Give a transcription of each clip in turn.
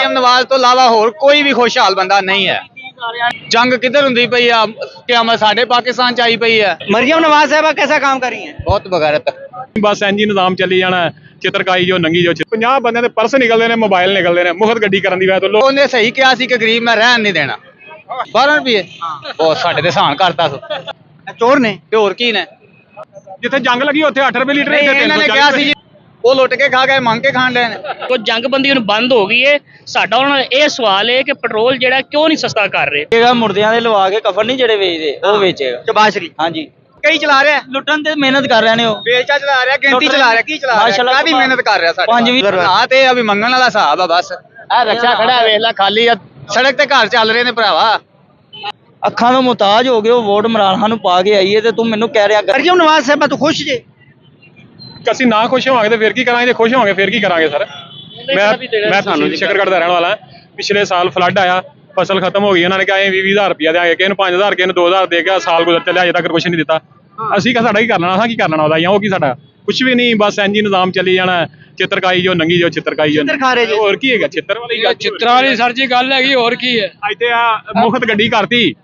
ਮਰੀਮ ਨਵਾਜ਼ ਤੋਂ ਇਲਾਵਾ ਹੋਰ ਕੋਈ ਵੀ ਖੁਸ਼ਹਾਲ ਬੰਦਾ ਨਹੀਂ ਹੈ। जंग किधर हुंदी पई है, क़यामत साडे पाकिस्तान च आई पई है। मरियम नवाज साहबा कैसा काम कर रही हैं? बहुत बगैरत। बस इंज ही निजाम चली जाना है, चित्रकाई जो नंगी जो 50 बंदे दे पर्स निकलदे ने, मोबाइल निकलदे ने, मुफ्त गड्डी करन दी वजह तो लोग ਉਹਨੇ ਸਹੀ ਕਿਹਾ ਸੀ ਕਿ ਗਰੀਬ ਮੈਂ ਰਹਿਣ ਨਹੀਂ ਦੇਣਾ। 12 ਰੁਪਏ ਉਹ ਸਾਡੇ ਤੇ ਸਾਨ ਕਰਤਾ ਸੋ चोर ने ਤੇ ਹੋਰ ਕੀ ਨੇ। ਜਿੱਥੇ ਜੰਗ ਲੱਗੀ ਉੱਥੇ 8 ਰੁਪਏ ਲੀਟਰ, ਇੱਥੇ ਇਹਨਾਂ ਨੇ ਕਿਹਾ ਸੀ ਜੀ ਉਹ ਲੁੱਟ ਕੇ ਖਾ ਗਏ, ਮੰਗ ਕੇ ਖਾਣ ਲੈ ਨੇ। ਕੋਈ ਜੰਗਬੰਦੀ ਹੁਣ ਬੰਦ ਹੋ ਗਈ ਏ। ਸਾਡਾ ਉਹਨਾਂ ਨਾਲ ਇਹ ਸਵਾਲ ਹੈ ਕਿ ਪੈਟਰੋਲ ਜਿਹੜਾ ਕਿਉਂ ਨਹੀਂ ਸਸਤਾ ਕਰ ਰਹੇ। ਜਿਹੜਾ ਮੁਰਦਿਆਂ ਦੇ ਲਵਾ ਕੇ ਕਫਨ ਨਹੀਂ ਜਿਹੜੇ ਵੇਚਦੇ ਉਹ ਵੇਚੇਗਾ। शहबाज शरीफ ਹਾਂਜੀ ਕਈ ਚਲਾ ਰਿਹਾ, ਲੁੱਟਣ ਤੇ ਮਿਹਨਤ ਕਰ ਰਹੇ ਨੇ ਉਹ। ਬੇਚਾ ਚਲਾ ਰਿਹਾ, ਗਿਣਤੀ ਚਲਾ ਰਿਹਾ, ਕੀ ਚਲਾ ਰਿਹਾ, ਮਾਸ਼ਾਅੱਲਾ ਕਾਹਦੀ ਮਿਹਨਤ ਕਰ ਰਿਹਾ ਸਾਡੇ। ਪੰਜ ਵੀ ਹਾਂ ਤੇ ਅਭੀ ਮੰਗਣ ਵਾਲਾ ਹਿਸਾਬ ਆ ਬਸ। ਆ ਰੱਖਿਆ ਖੜਾ ਵੇਖ ਲੈ ਖਾਲੀ ਆ, ਸੜਕ ਤੇ ਘਰ ਚੱਲ ਰਹੇ ਨੇ ਭਰਾਵਾ। ਅੱਖਾਂ ਤੋਂ ਮੁਹਤਾਜ ਹੋ ਗਏ ਉਹ ਵੋਟ ਇਮਰਾਨ ਖਾਨ ਨੂੰ ਪਾ ਕੇ ਆਈਏ ਤੇ ਤੂੰ ਮੈਨੂੰ ਕਹਿ ਰਿਹਾ मरियम नवाज साहबा तो खुश जे? ਅਸੀਂ ਨਾ ਖੁਸ਼ ਹੋਵਾਂਗੇ ਤੇ ਫਿਰ ਕੀ ਕਰਾਂਗੇ, ਜੇ ਖੁਸ਼ ਹੋਵਾਂਗੇ ਫਿਰ ਕੀ ਕਰਾਂਗੇ ਸਰ। ਮੈਂ ਤੁਹਾਨੂੰ ਸ਼ਕਰਗੜ੍ਹ ਦਾ ਰਹਿਣ ਵਾਲਾ ਹਾਂ। ਪਿਛਲੇ ਸਾਲ ਫਲੱਡ ਆਇਆ, ਫਸਲ ਖਤਮ ਹੋ ਗਈ, ਉਹਨਾਂ ਨੇ ਕਿਹਾ 20,000 ਰੁਪਇਆ ਦਿਆਂਗੇ, ਕਿਸੇ ਨੂੰ 5,000, ਕਿਸੇ ਨੂੰ 2,000 ਦੇ ਕੇ ਸਾਲ ਗੁਜ਼ਰ ਚੱਲਿਆ, ਅਜੇ ਤੱਕ ਕੁਝ ਨਹੀਂ ਦਿੱਤਾ। ਅਸੀਂ ਕਹ ਸਾਡਾ ਕੀ ਕਰ ਲੈਣਾ, ਅਸਾਂ ਕੀ ਕਰ ਲੈਣਾ ਉਹਦਾ, ਜਾਂ ਉਹ ਕੀ ਸਾਡਾ ਕੁਝ ਵੀ ਨਹੀਂ। ਬਸ ਇੰਜ ਹੀ ਨਿਜ਼ਾਮ ਚੱਲੀ ਜਾਣਾ, ਚਿੱਤਰਕਾਈ ਜੋ ਨੰਗੀ ਜੋ ਚਿੱਤਰਕਾਈ ਜੋ चित्र खा रहे जी। ਹੋਰ ਕੀ ਹੈਗਾ, ਚਿੱਤਰ ਵਾਲੀ ਗੱਲ। ਚਿੱਤਰਾਂ ਵਾਲੀ ਸਰ ਜੀ ਗੱਲ ਹੈਗੀ, ਹੋਰ ਕੀ ਹੈ। ਇੱਥੇ ਆ ਮੁਫਤ ਗੱਡੀ ਕਰਤੀ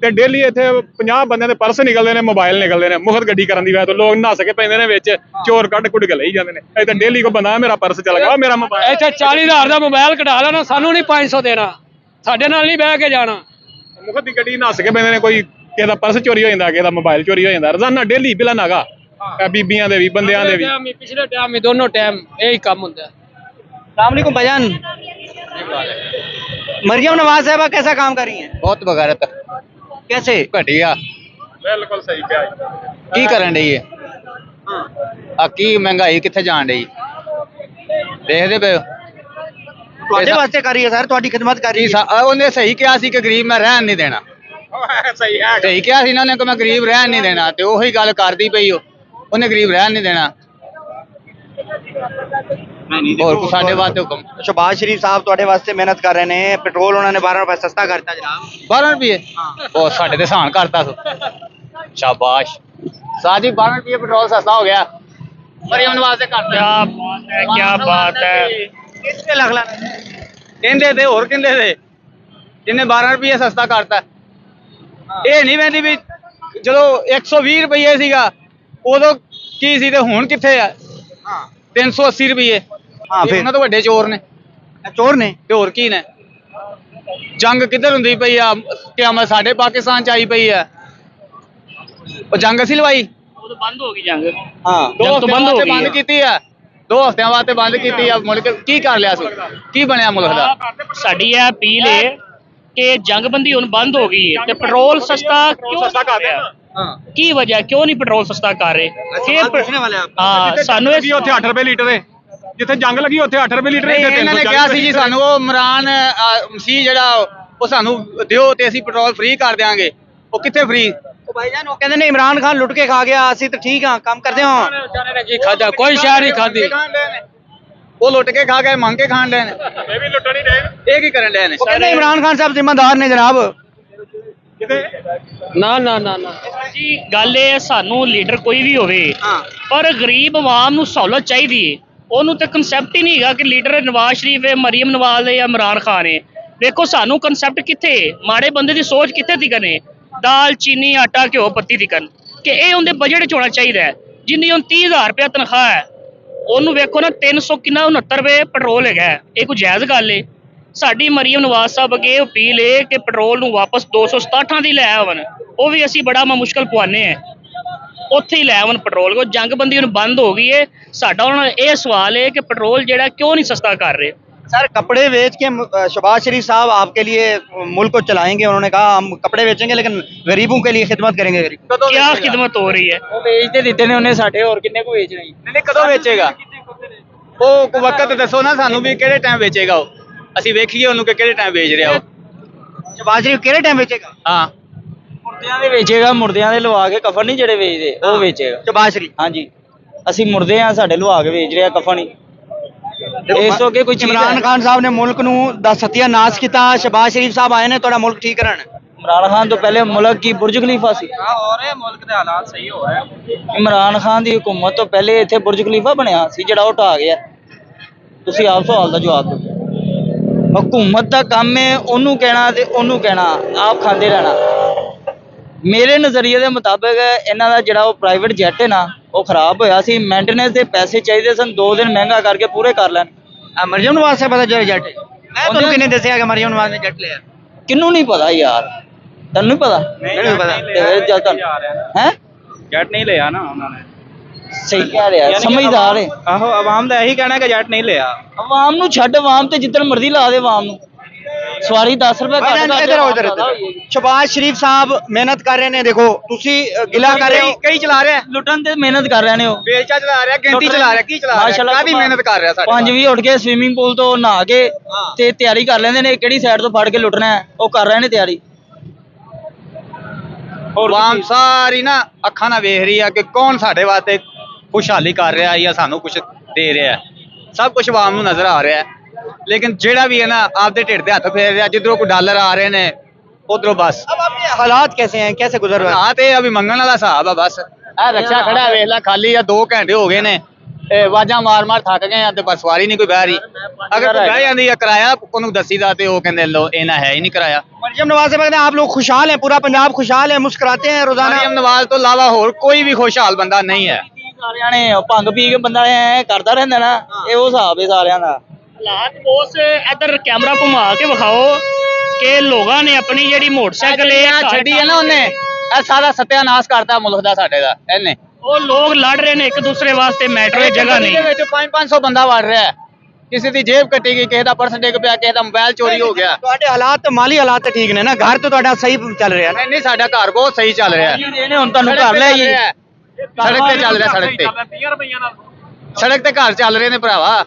ਤੇ ਡੇਲੀ ਇੱਥੇ 50 ਬੰਦਿਆਂ ਦੇ ਪਰਸ ਨਿਕਲਦੇ ਨੇ, ਮੋਬਾਈਲ ਨਿਕਲਦੇ ਨੇ, ਮੁਫਤ ਗੱਡੀ ਕਰਨ ਦੀ ਵਜ੍ਹਾ ਤੋਂ ਲੋਕ ਨੱਸ ਕੇ ਪੈਂਦੇ ਨੇ ਵਿੱਚ, ਚੋਰ ਕੱਢ ਕੁੱਢ ਕੇ ਲਈ ਜਾਂਦੇ ਨੇ। ਇੱਥੇ ਡੇਲੀ ਕੋ ਬੰਦਾ ਮੇਰਾ ਪਰਸ ਚਲ ਗਿਆ, ਮੇਰਾ ਮੋਬਾਈਲ ਇੱਥੇ 40,000 ਦਾ ਮੋਬਾਈਲ ਕਢਾ ਲੈਣਾ, ਸਾਨੂੰ ਨਹੀਂ 500 ਦੇਣਾ, ਸਾਡੇ ਨਾਲ ਨਹੀਂ ਬਹਿ ਕੇ ਜਾਣਾ। ਮੁਫਤ ਦੀ ਗੱਡੀ ਨੱਸ ਕੇ ਪੈਂਦੇ ਨੇ, ਕੋਈ ਕਿਸੇ ਦਾ ਪਰਸ ਚੋਰੀ ਹੋ ਜਾਂਦਾ, ਕਿਸੇ ਦਾ ਮੋਬਾਈਲ ਚੋਰੀ ਹੋ ਜਾਂਦਾ, ਰੋਜ਼ਾਨਾ ਡੇਲੀ ਬਿਲਾ ਨਾਗਾ। ਬੀਬੀਆਂ ਦੇ ਵੀ, ਬੰਦਿਆਂ ਦੇ ਵੀ। ਪਿਛਲੇ ਟਾਈਮ ਵੀ ਦੋਨੋਂ ਟਾਈਮ ਇਹੀ ਕੰਮ ਹੁੰਦਾ। सलाम भाईजान, मरियम नवाज साहबा कैसा काम कर रही हैं? ਬਹੁਤ ਬਗੈਰਤ, कैसे? ਘਟੀਆ। ਬਿਲਕੁਲ ਸਹੀ ਕਿਹਾ। ਕੀ ਕਰਨ ਡਈ ਹੈ ਆ, ਕੀ ਮਹਿੰਗਾਈ ਕਿੱਥੇ ਜਾਣ ਡਈ ਦੇਖਦੇ ਪਏ ਹੋ। ਤੁਹਾਡੇ ਵਾਸਤੇ ਕਰ ਰਹੀ ਹੈ ਸਰ, ਤੁਹਾਡੀ ਖਿਦਮਤ ਕਰ ਰਹੀ ਹੈ। ਉਹਨੇ ਸਹੀ ਕਿਹਾ ਸੀ ਕਿ ਗਰੀਬ ਮੈਂ ਰਹਿਣ ਨਹੀਂ ਦੇਣਾ। ਸਹੀ ਹੈ, ਸਹੀ ਕਿਹਾ ਸੀ ਇਹਨਾਂ ਨੇ ਕਿ ਮੈਂ ਗਰੀਬ ਰਹਿਣ ਨਹੀਂ ਦੇਣਾ, ਤੇ ਉਹੀ ਗੱਲ ਕਰਦੀ ਪਈ ਉਹਨੇ ਗਰੀਬ ਰਹਿਣ ਨਹੀਂ ਦੇਣਾ। ਹੋਰ ਕੋ ਸਾਡੇ ਵਾਸਤੇ ਹੁਕਮ। शहबाज शरीफ साहब ਤੁਹਾਡੇ ਵਾਸਤੇ ਮਿਹਨਤ ਕਰ ਰਹੇ ਨੇ, ਪੈਟਰੋਲ ਉਹਨਾਂ ਨੇ 12 ਰੁਪਏ ਸਸਤਾ ਕਰਤਾ ਜਨਾਬ। 12 ਰੁਪਏ ਉਹ ਸਾਡੇ ਤੇ ਸਾਨ ਕਰਤਾ ਸੋ ਸ਼ਾਬਾਸ਼ ਸਾਜੀ। 12 ਰੁਪਏ ਪੈਟਰੋਲ ਸਸਤਾ ਹੋ ਗਿਆ, ਮਰੀਮ ਨਵਾਜ਼ ਦੇ ਕਰਤਾ। ਕੀ ਬਾਤ ਹੈ। ਕਿੱਥੇ ਲੱਗ ਲਾ ਕਹਿੰਦੇ ਤੇ ਹੋਰ ਕਹਿੰਦੇ ਤੇ ਜਿਹਨੇ 12 ਰੁਪਏ ਸਸਤਾ ਕਰਤਾ। ਇਹ ਨਹੀਂ ਵੈਂਦੀ ਵੀ ਜਦੋਂ 120 ਰੁਪਏ ਸੀਗਾ ਉਦੋਂ ਕੀ ਸੀ ਤੇ ਹੁਣ ਕਿੱਥੇ ਆ 380 ਰੁਪਏ। ਹਾਂ ਫਿਰ ਉਹਨਾਂ ਤੋਂ ਵੱਡੇ ਚੋਰ ਨੇ, ਚੋਰ ਨੇ ਤੇ ਹੋਰ ਕੀ ਨੇ। ਜੰਗ ਕਿੱਧਰ ਹੁੰਦੀ ਪਈ ਆ, क़यामत ਸਾਡੇ ਪਾਕਿਸਤਾਨ ਚ ਆਈ ਪਈ ਆ। ਉਹ ਜੰਗ ਅਸੀਂ ਲਵਾਈ, ਉਦੋਂ ਬੰਦ ਹੋ ਗਈ ਜੰਗ। ਹਾਂ 2 ਜੰਗ ਤੋਂ ਬੰਦ ਹੋ ਗਈ ਬੰਦ ਹੈ। ਕੀਤੀ ਆ, 2 ਹਫ਼ਤਿਆਂ ਵਾਸਤੇ ਬੰਦ ਕੀਤੀ ਆ। ਮੁਲਕ ਕੀ ਕਰ ਲਿਆ ਸੀ, ਕੀ ਬਣਿਆ ਮੁਲਕ ਦਾ। ਸਾਡੀ ਇਹ ਅਪੀਲ ਹੈ ਕਿ ਜੰਗਬੰਦੀ ਹੁਣ ਬੰਦ ਹੋ ਗਈ ਹੈ ਤੇ ਪੈਟਰੋਲ ਸਸਤਾ ਕਿਉਂ ਸਸਤਾ ਕਰ ਰਿਹਾ। ਹਾਂ ਕੀ ਵਜ੍ਹਾ, ਕਿਉਂ ਨਹੀਂ ਪੈਟਰੋਲ ਸਸਤਾ ਕਰ ਰਹੇ? ਪੁੱਛਣੇ ਵਾਲੇ ਆਪ। ਹਾਂ ਸਾਨੂੰ ਲੱਗੀ ਉੱਥੇ 8 ਰੁਪਏ ਲੀਟਰ ਹੈ, ਜਿੱਥੇ ਜੰਗ ਲੱਗੀ ਉੱਥੇ 8 ਰੁਪਏ ਲੀਟਰ ਹੈ। ਇਹਨਾਂ ਨੇ ਕਿਹਾ ਸੀ ਜੀ ਸਾਨੂੰ ਉਹ ਇਮਰਾਨ ਮਸੀਹ ਜਿਹੜਾ ਉਹ ਸਾਨੂੰ ਦਿਓ ਤੇ ਅਸੀਂ ਪੈਟਰੋਲ ਫ੍ਰੀ ਕਰ ਦਿਆਂਗੇ। ਉਹ ਕਿੱਥੇ ਫ੍ਰੀ? ਉਹ ਭਾਈਜਾਨ ਉਹ ਕਹਿੰਦੇ ਨੇ ਇਮਰਾਨ ਖਾਨ ਲੁੱਟ ਕੇ ਖਾ ਗਿਆ, ਅਸੀਂ ਤਾਂ ਠੀਕ ਹਾਂ ਕੰਮ ਕਰਦੇ ਹਾਂ। ਖਾਦਾ ਕੋਈ ਸ਼ਹਿਰ ਨਹੀਂ ਖਾਦੀ। ਉਹ ਲੁੱਟ ਕੇ ਖਾ ਗਏ, ਮੰਗ ਕੇ ਖਾਣ ਲੈ ਨੇ। ਇਹ ਵੀ ਲੁੱਟਣ ਹੀ ਰਹੇ। ਇਹ ਕੀ ਕਰਨ ਲੈ ਨੇ? ਉਹ ਕਹਿੰਦੇ ਇਮਰਾਨ ਖਾਨ ਸਾਹਿਬ ਜ਼ਿੰਮੇਦਾਰ ਨੇ ਜਨਾਬ। ਨਾ ਨਾ ਨਾ ਨਾ ਜੀ, ਗੱਲ ਇਹ ਹੈ ਸਾਨੂੰ ਲੀਡਰ ਕੋਈ ਵੀ ਹੋਵੇ ਹਾਂ ਪਰ ਗਰੀਬ ਆਵਾਮ ਨੂੰ ਸਹੂਲਤ ਚਾਹੀਦੀ ਹੈ। ਉਹਨੂੰ ਤੇ ਕਨਸੈਪਟ ਹੀ ਨਹੀਂ ਹੈਗਾ ਕਿ ਲੀਡਰ ਨਵਾਜ਼ ਸ਼ਰੀਫ ਹੈ, ਮਰੀਮ ਨਵਾਜ਼ ਹੈ ਜਾਂ ਇਮਰਾਨ ਖਾਨ ਹੈ। ਵੇਖੋ ਸਾਨੂੰ ਕਨਸੈਪਟ ਕਿੱਥੇ, ਮਾੜੇ ਬੰਦੇ ਦੀ ਸੋਚ ਕਿੱਥੇ ਤੀਕਨ ਹੈ। ਦਾਲ ਚੀਨੀ ਆਟਾ ਘਿਓ ਪੱਤੀ ਤੀਕਨ ਕਿ ਇਹ ਉਹਦੇ ਬਜਟ 'ਚ ਹੋਣਾ ਚਾਹੀਦਾ ਹੈ। ਜਿੰਨੀ ਹੁਣ 30,000 ਰੁਪਇਆ ਤਨਖਾਹ ਹੈ, ਉਹਨੂੰ ਵੇਖੋ ਨਾ 300 ਕਿੰਨਾ 69 ਰੁਪਏ ਪੈਟਰੋਲ ਹੈਗਾ। ਇਹ ਕੋਈ ਜਾਇਜ਼ ਗੱਲ ਹੈ? ਸਾਡੀ ਮਰੀਮ ਨਵਾਜ਼ ਸਾਹਿਬ ਅੱਗੇ ਅਪੀਲ ਹੈ ਕਿ ਪੈਟਰੋਲ ਨੂੰ ਵਾਪਸ 267 ਦੀ ਲੈ ਆਵਣ। ਉਹ ਵੀ ਅਸੀਂ ਬੜਾ ਮੁਸ਼ਕਲ ਪਵਾਨੇ ਆ, ਉੱਥੇ ਹੀ ਲੈ ਆਵਣ ਪੈਟਰੋਲ ਕੋ। ਜੰਗਬੰਦੀ ਹੁਣ ਬੰਦ ਹੋ ਗਈ ਹੈ। ਸਾਡਾ ਉਹਨਾਂ ਨਾਲ ਇਹ ਸਵਾਲ ਹੈ ਕਿ ਪੈਟਰੋਲ ਜਿਹੜਾ ਕਿਉਂ नहीं सस्ता कर रहे? सर कपड़े बेच के शहबाज शरीफ साहब आपके लिए मुल्क को चलाएंगे। उन्होंने कहा हम कपड़े बेचेंगे लेकिन गरीबों के लिए खिदमत करेंगे। क्या खिदमत हो रही है? ਉਹ ਵੇਚਦੇ ਦਿੱਤੇ ਨੇ ਉਹਨੇ ਸਾਡੇ, ਹੋਰ ਕਿੰਨੇ ਕੋ ਵੇਚਣੇ। ਨਹੀਂ ਕਦੋਂ ਵੇਚੇਗਾ ਉਹ? ਵਕਤ ਦੱਸੋ ਨਾ ਸਾਨੂੰ ਵੀ ਕਿਹੜੇ ਟਾਈਮ ਵੇਚੇਗਾ ਉਹ, ਅਸੀਂ ਵੇਖੀਏ ਉਹਨੂੰ ਕਿ ਕਿਹੜੇ ਟਾਈਮ ਵੇਚ ਰਿਹਾ ਉਹ। शहबाज शरीफ किहड़े टाइम बेचेगा? ਹਾਂ ਮੁਰਦਿਆਂ ਦੇ ਵੇਚੇਗਾ, ਮੁਰਦਿਆਂ ਦੇ ਲਵਾ ਕੇ ਕਫਨ ਨਹੀਂ ਜਿਹੜੇ ਵੇਚਦੇ ਉਹ ਵੇਚੇਗਾ। शहबाज शरीफ ਹਾਂਜੀ ਅਸੀਂ ਮੁਰਦੇ ਆ, ਸਾਡੇ ਲਵਾ ਕੇ ਵੇਚ ਰਿਹਾ ਕਫਨ ਹੀ। ਇਸ ਤੋਂ ਅੱਗੇ ਕੋਈ ਚੀਜ਼ इमरान खान साहब ने मुल्क नूं दा सत्यानाश किया। शहबाज शरीफ साहब आए ने तुहाडा मुल्क ठीक करन। ਇਮਰਾਨ ਖਾਨ ਤੋਂ ਪਹਿਲੇ ਮੁਲਕ ਕੀ ਬੁਰਜ ਖਲੀਫਾ ਸੀ। ਹੋ ਰਹੇ ਮੁਲਕ ਦੇ ਹਾਲਾਤ ਸਹੀ ਹੋ ਰਹੇ। ਇਮਰਾਨ ਖਾਨ ਦੀ ਹਕੂਮਤ ਤੋਂ ਪਹਿਲੇ ਇੱਥੇ ਬੁਰਜ ਖਲੀਫਾ ਬਣਿਆ ਸੀ ਜਿਹੜਾ ਉਹ ਢਾਹ ਗਿਆ। ਤੁਸੀਂ ਆਪ ਸਵਾਲ ਦਾ ਜਵਾਬ ਦਿਓ। ਹਕੂਮਤ ਦਾ ਕੰਮ ਹੈ ਉਹਨੂੰ ਕਹਿਣਾ ਤੇ ਉਹਨੂੰ ਕਹਿਣਾ, ਆਪ ਖਾਂਦੇ ਰਹਿਣਾ। ਮੇਰੇ ਨਜ਼ਰੀਏ ਦੇ ਮੁਤਾਬਕ ਇਹਨਾਂ ਦਾ ਜਿਹੜਾ ਉਹ ਪ੍ਰਾਈਵੇਟ ਜੈਟ ਹੈ ਨਾ ਉਹ ਖਰਾਬ ਹੋਇਆ ਸੀ, ਮੇਨਟੇਨੈਂਸ ਦੇ ਪੈਸੇ ਚਾਹੀਦੇ ਸਨ, 2 ਦਿਨ ਮਹਿੰਗਾ ਕਰਕੇ ਪੂਰੇ ਕਰ ਲੈਣ। ਮਰੀਮ ਨਵਾਜ਼ से पता चला जट मैं ਤੁਹਾਨੂੰ ਕਿਹਨੇ ਦੱਸਿਆ ਕਿ ਮਰੀਮ ਨਵਾਜ਼ ਨੇ ਜੱਟ ਲਿਆ? ਕਿਹਨੂੰ ਨਹੀਂ ਪਤਾ ਯਾਰ, ਤੈਨੂੰ ਨਹੀਂ ਪਤਾ? ਮੈਨੂੰ ਪਤਾ ਹੈ ਜੱਟ ਨਹੀਂ ਲਿਆ ਨਾ ਉਹਨਾਂ ਨੇ। ਸਹੀ ਕਹਿ ਰਿਹਾ, ਸਮਝਦਾਰ ਹੈ। ਆਹੋ ਆਵਾਮ ਦਾ ਇਹੀ ਕਹਿਣਾ ਕਿ ਜੱਟ ਨਹੀਂ ਲਿਆ। ਆਵਾਮ ਨੂੰ ਛੱਡ, ਆਵਾਮ ਤੇ ਜਿੱਦਣ ਮਰਜ਼ੀ ਲਾ ਦੇ ਆਵਾਮ ਨੂੰ। ਸਵਾਰੀ 10 ਰੁਪਏ ਘੱਟ ਕਰ ਇਧਰ ਆਓ, ਇਧਰ ਸ਼ਬਾਜ਼ ਸ਼ਰੀਫ ਸਾਹਿਬ ਮਿਹਨਤ ਕਰ ਰਹੇ ਨੇ, ਦੇਖੋ ਤੁਸੀਂ ਗਿਲਾ ਕਰ ਰਹੇ ਹੋ। ਕਈ ਚਲਾ ਰਿਹਾ, ਲੁੱਟਣ ਤੇ ਮਿਹਨਤ ਕਰ ਰਹੇ ਨੇ ਉਹ। ਬੇਲਚਾ ਚਲਾ ਰਿਹਾ, ਗਿਣਤੀ ਚਲਾ ਰਿਹਾ, ਕੀ ਚਲਾ ਰਿਹਾ, ਕਾਹਦੀ ਮਿਹਨਤ ਕਰ ਰਿਹਾ ਸਾਡੇ 5 ਵਜੇ ਉੱਠ ਕੇ ਸਵੀਮਿੰਗ ਪੂਲ ਤੋਂ ਨਹਾ ਕੇ ਤੇ ਤਿਆਰੀ ਕਰ ਲੈਂਦੇ ਨੇ, ਕਿਹੜੀ ਸਾਈਡ ਤੋਂ ਫੜ ਕੇ ਲੁੱਟਣਾ ਹੈ ਉਹ ਕਰ ਰਹੇ ਨੇ ਤਿਆਰੀ। ਆਵਾਮ ਸਾਰੀ ਨਾ ਅੱਖਾਂ ਨਾਲ ਵੇਖ ਰਹੀ ਆ ਕਿ ਕੌਣ ਸਾਡੇ ਵਾਸਤੇ ਖੁਸ਼ਹਾਲੀ ਕਰ ਰਿਹਾ ਜਾਂ ਸਾਨੂੰ ਕੁਝ ਦੇ ਰਿਹਾ ਹੈ। ਸਭ ਕੁਝ ਆਵਾਮ ਨੂੰ ਨਜ਼ਰ ਆ ਰਿਹਾ ਹੈ, ਲੇਕਿਨ ਜਿਹੜਾ ਵੀ ਹੈ ਨਾ ਆਪਦੇ ਢਿੱਡ ਦੇ ਹੱਥ ਫੇਰ ਰਿਹਾ। ਜਿੱਧਰੋਂ ਕੋਈ ਡਾਲਰ ਆ ਰਹੇ ਨੇ ਉਧਰੋਂ ਬਸ। अब आपके हालात कैसे हैं, कैसे गुजर रहे हैं? ਹਾਂ ਤੇ ਅਭੀ ਮੰਗਣ ਵਾਲਾ ਹਿਸਾਬ ਆ ਬਸ। ਇਹ ਰਕਸ਼ਾ ਖੜਾ ਵੇਖ ਲੈ ਖਾਲੀ ਆ, 2 ਘੰਟੇ ਹੋ ਗਏ ਨੇ, ਆਵਾਜ਼ਾਂ ਮਾਰ ਮਾਰ ਥੱਕ ਗਏ ਆ ਤੇ ਬਸ ਸਵਾਰੀ ਨਹੀਂ ਕੋਈ ਬਹਿ ਰਹੀ। ਅਗਰ ਕੋਈ ਬਹਿ ਜਾਂਦੀ ਆ ਕਿਰਾਇਆ ਉਹਨੂੰ ਦੱਸੀਦਾ ਤੇ ਉਹ ਕਹਿੰਦੇ ਲੋ ਇਹਨਾਂ ਹੈ ਹੀ ਨਹੀਂ ਕਿਰਾਇਆ। मरियम नवाज से पता है आप लोग खुशहाल हैं, पूरा पंजाब खुशहाल है, मुस्कुराते हैं रोजाना। ਮਰੀਮ ਨਵਾਜ਼ ਤੋਂ ਇਲਾਵਾ ਹੋਰ ਕੋਈ ਵੀ ਖੁਸ਼ਹਾਲ ਬੰਦਾ ਨਹੀਂ ਹੈ। ਸਾਰਿਆਂ ਨੇ ਉਹ ਭੰਗ ਪੀ ਕੇ ਬੰਦਾ ਐ ਕਰਦਾ ਰਹਿੰਦਾ ਨਾ, ਇਹ ਉਹ ਹਿਸਾਬ ਹੈ ਸਾਰਿਆਂ ਦਾ। ਹਾਲਾਤ ਬੋਸ ਇੱਧਰ ਕੈਮਰਾ ਘੁਮਾ ਕੇ ਵਿਖਾਓ ਕਿ ਲੋਕਾਂ ਨੇ ਆਪਣੀ ਜਿਹੜੀ ਮੋਟਰਸਾਈਕਲ ਛੱਡੀ ਹੈ ਨਾ ਉਹਨੇ, ਇਹ ਸਾਰਾ ਸਤਿਆਨਾਸ਼ ਕਰਤਾ ਮੁਲਕ ਦਾ ਸਾਡੇ ਦਾ ਇਹਨੇ। ਉਹ ਲੋਕ ਲੜ ਰਹੇ ਨੇ ਇੱਕ ਦੂਸਰੇ ਵਾਸਤੇ, ਮੈਟਰੋ ਦੀ ਜਗ੍ਹਾ ਨਹੀਂ। ਵਿੱਚ 500 ਬੰਦਾ ਵੜ ਰਿਹਾ ਹੈ, ਕਿਸੇ ਦੀ ਜੇਬ ਕੱਟੀ ਗਈ, ਕਿਸੇ ਦਾ ਪਰਸ ਡਿੱਗ ਪਿਆ, ਕਿਸੇ ਦਾ ਮੋਬਾਈਲ ਚੋਰੀ ਹੋ ਗਿਆ। ਤੁਹਾਡੇ ਹਾਲਾਤ ਮਾਲੀ ਹਾਲਾਤ ਤਾਂ ਠੀਕ ਨੇ ਨਾ, ਘਰ ਤਾਂ ਤੁਹਾਡਾ ਸਹੀ ਚੱਲ ਰਿਹਾ ਨਾ? ਨਹੀਂ ਸਾਡਾ ਘਰ ਬਹੁਤ ਸਹੀ ਚੱਲ ਰਿਹਾ ਹੈ। ਇਹਨੇ ਹੁਣ ਤੁਹਾਨੂੰ ਘਰ ਲੈ ਜੀ, ਸੜਕ ਤੇ ਚੱਲ ਰਿਹਾ, ਸੜਕ ਤੇ ਘਰ ਚੱਲ ਰਹੇ ਨੇ ਭਰਾਵਾ।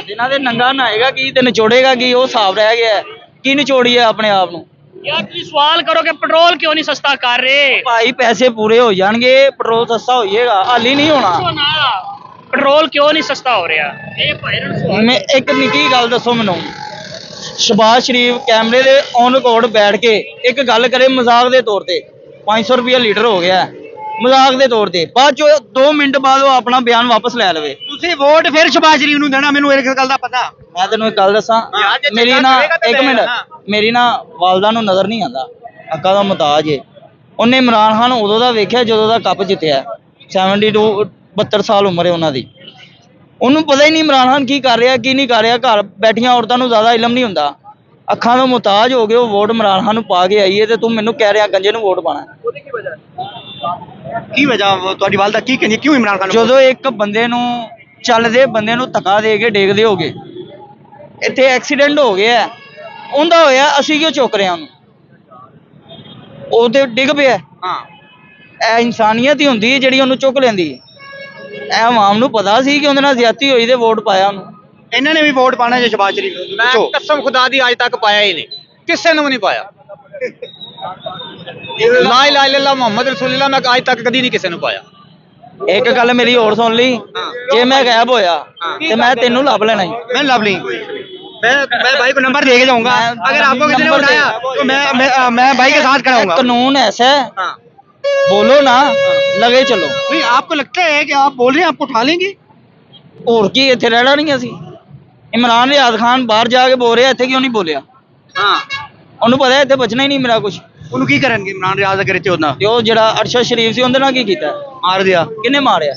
ਜਿਹਨਾਂ ਦੇ ਨੰਗਾ ਨਹਾਏਗਾ ਕੀ ਤੇ ਨਿਚੋੜੇਗਾ ਕੀ, ਉਹ ਹਿਸਾਬ ਰਹਿ ਗਿਆ ਹੈ। ਕੀ ਨਿਚੋੜੀਏ ਆਪਣੇ ਆਪ ਨੂੰ? ਯਾਰ ਤੁਸੀਂ ਸਵਾਲ ਕਰੋ ਕਿ ਪੈਟਰੋਲ ਕਿਉਂ ਨਹੀਂ ਸਸਤਾ ਕਰ ਰਹੇ? ਭਾਈ ਪੈਸੇ ਪੂਰੇ ਹੋ ਜਾਣਗੇ, ਪੈਟਰੋਲ ਸਸਤਾ ਹੋਈਏਗਾ, ਹਾਲੀ ਨਹੀਂ ਹੋਣਾ। ਪੈਟਰੋਲ ਕਿਉਂ ਨਹੀਂ ਸਸਤਾ ਹੋ ਰਿਹਾ? ਇਹ ਭਾਈ ਨੂੰ ਸਵਾਲ। ਮੈਂ ਇੱਕ ਨਿੱਕੀ ਗੱਲ ਦੱਸੋ ਮੈਨੂੰ, ਸ਼ਬਾਜ਼ ਸ਼ਰੀਫ ਕੈਮਰੇ ਦੇ ਔਨ ਰਿਕਾਰਡ ਬੈਠ ਕੇ ਇੱਕ ਗੱਲ ਕਰੇ ਮਜ਼ਾਕ ਦੇ ਤੌਰ ਤੇ, 500 ਰੁਪਏ ਲੀਟਰ ਹੋ ਗਿਆ ਮਜ਼ਾਕ ਦੇ ਤੌਰ ਤੇ, ਬਾਅਦ ਚੋਂ 2 ਮਿੰਟ ਬਾਅਦ ਉਹ ਆਪਣਾ ਬਿਆਨ ਵਾਪਸ ਲੈ ਲਵੇ। ਤੁਸੀਂ ਵੋਟ ਫਿਰ ਸ਼ਬਾਜ਼ ਸ਼ਰੀਫ ਨੂੰ ਦੇਣਾ, ਮੈਨੂੰ ਇਸ ਗੱਲ ਦਾ ਪਤਾ। ਮੈਂ ਤੈਨੂੰ ਇੱਕ ਗੱਲ ਦੱਸਾਂ, ਮੇਰੀ ਨਾ ਇੱਕ ਮਿੰਟ, ਮੇਰੀ ਨਾ ਵਾਲਦਾ ਨੂੰ ਨਜ਼ਰ ਨਹੀਂ ਆਉਂਦਾ, ਅੱਕਾ ਦਾ ਮੁਤਾਜ ਏ। ਉਹਨੇ ਇਮਰਾਨ ਖਾਨ ਉਦੋਂ ਦਾ ਵੇਖਿਆ ਜਦੋਂ ਦਾ ਕੱਪ ਜਿੱਤਿਆ, 72 ਸਾਲ ਉਮਰ ਹੈ ਉਹਨਾਂ ਦੀ। ਉਹਨੂੰ ਪਤਾ ਹੀ ਨਹੀਂ ਇਮਰਾਨ ਖਾਨ ਕੀ ਕਰ ਰਿਹਾ ਕੀ ਨਹੀਂ ਕਰ ਰਿਹਾ। ਘਰ ਬੈਠੀਆਂ ਔਰਤਾਂ ਨੂੰ ਜ਼ਿਆਦਾ ਇਲਮ ਨਹੀਂ ਹੁੰਦਾ। ਅੱਖਾਂ ਦਾ ਮੁਤਾਜ ਹੋ ਗਏ ਉਹ, ਵੋਟ ਇਮਰਾਨ ਖਾਨ ਨੂੰ ਪਾ ਕੇ ਆਈਏ ਤੇ ਤੂੰ ਮੈਨੂੰ ਕਹਿ ਰਿਹਾ ਗੰਜੇ ਨੂੰ ਵੋਟ ਪਾਣਾ। ਕੀ ਵਜ੍ਹਾ ਤੁਹਾਡੀ ਵਾਲਦਾ ਕੀ ਕਹਿੰਦੀ, ਕਿਉਂ ਇਮਰਾਨ ਖਾਨ? ਜਦੋਂ ਇੱਕ ਬੰਦੇ ਨੂੰ ਚੱਲਦੇ ਬੰਦੇ ਨੂੰ ਧੱਕਾ ਦੇ ਕੇ ਡੇਗਦੇ ਹੋਗੇ, ਇੱਥੇ ਐਕਸੀਡੈਂਟ ਹੋ ਗਿਆ, ਉਹਦਾ ਹੋਇਆ, ਅਸੀਂ ਕਿਉਂ ਚੁੱਕ ਰਹੇ ਹਾਂ ਉਹਨੂੰ? ਉਹ ਤੇ ਡਿੱਗ ਪਿਆ। ਹਾਂ, ਇਹ ਇਨਸਾਨੀਅਤ ਹੀ ਹੁੰਦੀ ਹੈ ਜਿਹੜੀ ਉਹਨੂੰ ਚੁੱਕ ਲੈਂਦੀ ਹੈ। ਇਹ ਆਵਾਮ ਨੂੰ ਪਤਾ ਸੀ ਕਿ ਉਹਦੇ ਨਾਲ ਜ਼ਿਆਦਤੀ ਹੋਈ ਤੇ ਵੋਟ ਪਾਇਆ ਉਹਨੂੰ। ਇਹਨਾਂ ਨੇ ਵੀ ਵੋਟ ਪਾਣਾ ਜੇ ਸ਼ਬਾਜ਼ ਸ਼ਰੀਫ ਨੂੰ? ਮੈਂ ਕਸਮ ਖੁਦਾ ਦੀ ਅੱਜ ਤੱਕ ਪਾਇਆ ਹੀ ਨਹੀਂ, ਕਿਸੇ ਨੂੰ ਵੀ ਨਹੀਂ ਪਾਇਆ। ਲਾ ਇਲਾਹਾ ਇਲੱਲ੍ਲਾਹ ਮੁਹੰਮਦ ਰਸੂਲੁल्लाह ਮੈਂ ਅੱਜ ਤੱਕ ਕਦੀ ਨਹੀਂ ਕਿਸੇ ਨੂੰ ਪਾਇਆ। ਇੱਕ ਗੱਲ ਮੇਰੀ ਹੋਰ ਸੁਣ ਲਈ, ਜੇ ਮੈਂ ਗਾਇਬ ਹੋਇਆ ਤੇ मैं ਤੈਨੂੰ ਲੱਭ ਲੈਣਾ ਹੀ। मैं लव ली, मैं भाई को नंबर दे के जाऊंगा। अगर आपको किसी ने उठाया तो मैं भाई के साथ खड़ा हूंगा। कानून ऐसा है, हाँ। बोलो ना लगे चलो। नहीं, आपको लगता है कि आप बोल रहे हैं आपको उठा लेंगे? ਹੋਰ ਕੀ ਇੱਥੇ ਰਹਿਣਾ ਨਹੀਂ ਅਸੀਂ? ਇਮਰਾਨ ਰਿਆਜ਼ ਖਾਨ ਬਾਹਰ ਜਾ ਕੇ ਬੋਲ ਰਿਹਾ, ਇੱਥੇ ਕਿਉਂ ਨਹੀਂ ਬੋਲਿਆ? हाँ, ਉਹਨੂੰ ਪਤਾ ਇੱਥੇ ਬਚਣਾ ਹੀ ਨਹੀਂ ਮੇਰਾ ਕੁਝ। ਉਹਨੂੰ ਕੀ ਕਰਨਗੇ ਇਮਰਾਨ ਰਿਆਜ਼ ਅਗਰ ਇੱਥੇ ਹੁੰਦਾ? ਤੇ ਉਹ ਜਿਹੜਾ ਅਰਸ਼ਦ ਸ਼ਰੀਫ ਸੀ ਉਹਦੇ ਨਾਲ ਕੀ ਕੀਤਾ? मार दिया। ਕਿਹਨੇ ਮਾਰਿਆ?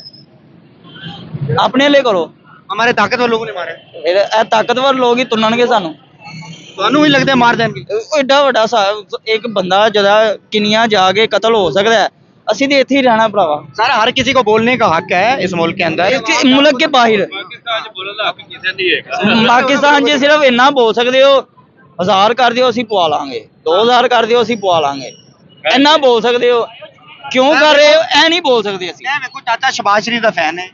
ਆਪਣੇ ਲਈ ਕਰੋ। हमारे ताकतवर लोगों ने मारा। ਇਹ ਤਾਕਤਵਰ ਲੋਕ ਹੀ ਤੁੰਨਣਗੇ ਸਾਨੂੰ। ਤੁਹਾਨੂੰ ਵੀ ਲੱਗਦਾ ਮਾਰ ਦੇਣਗੇ? ਉਹ ਐਡਾ ਵੱਡਾ ਇੱਕ ਬੰਦਾ ਜਿਹਦਾ ਕਿੰਨੀਆਂ ਜਾ ਕੇ ਕਤਲ ਹੋ ਸਕਦਾ ਹੈ, ਅਸੀਂ ਤੇ ਇੱਥੇ ਹੀ ਰਹਿਣਾ ਭਰਾਵਾ। सर हर किसी को बोलने का हक है इस मुल्क के अंदर। ਇਸ ਮੁਲਕ ਕੇ ਬਾਹਰ ਪਾਕਿਸਤਾਨ 'ਚ ਸਿਰਫ ਇੰਨਾ ਬੋਲ ਸਕਦੇ ਹੋ, 1000 ਕਰ ਦਿਓ ਅਸੀਂ ਪਵਾ ਲਾਂਗੇ, 2000 ਕਰ ਦਿਓ ਅਸੀਂ ਪਵਾ ਲਾਂਗੇ, ਇੰਨਾ ਬੋਲ ਸਕਦੇ ਹੋ। ਕਿਉਂ ਕਰ ਰਹੇ ਹੋ? ਐ ਨਹੀਂ ਬੋਲ ਸਕਦੇ ਅਸੀਂ। ਮੈਂ ਵੇਖੋ ਚਾਚਾ ਸ਼ਬਾਜ਼ ਸ਼ਰੀਫ ਦਾ ਫੈਨ ਹੈ।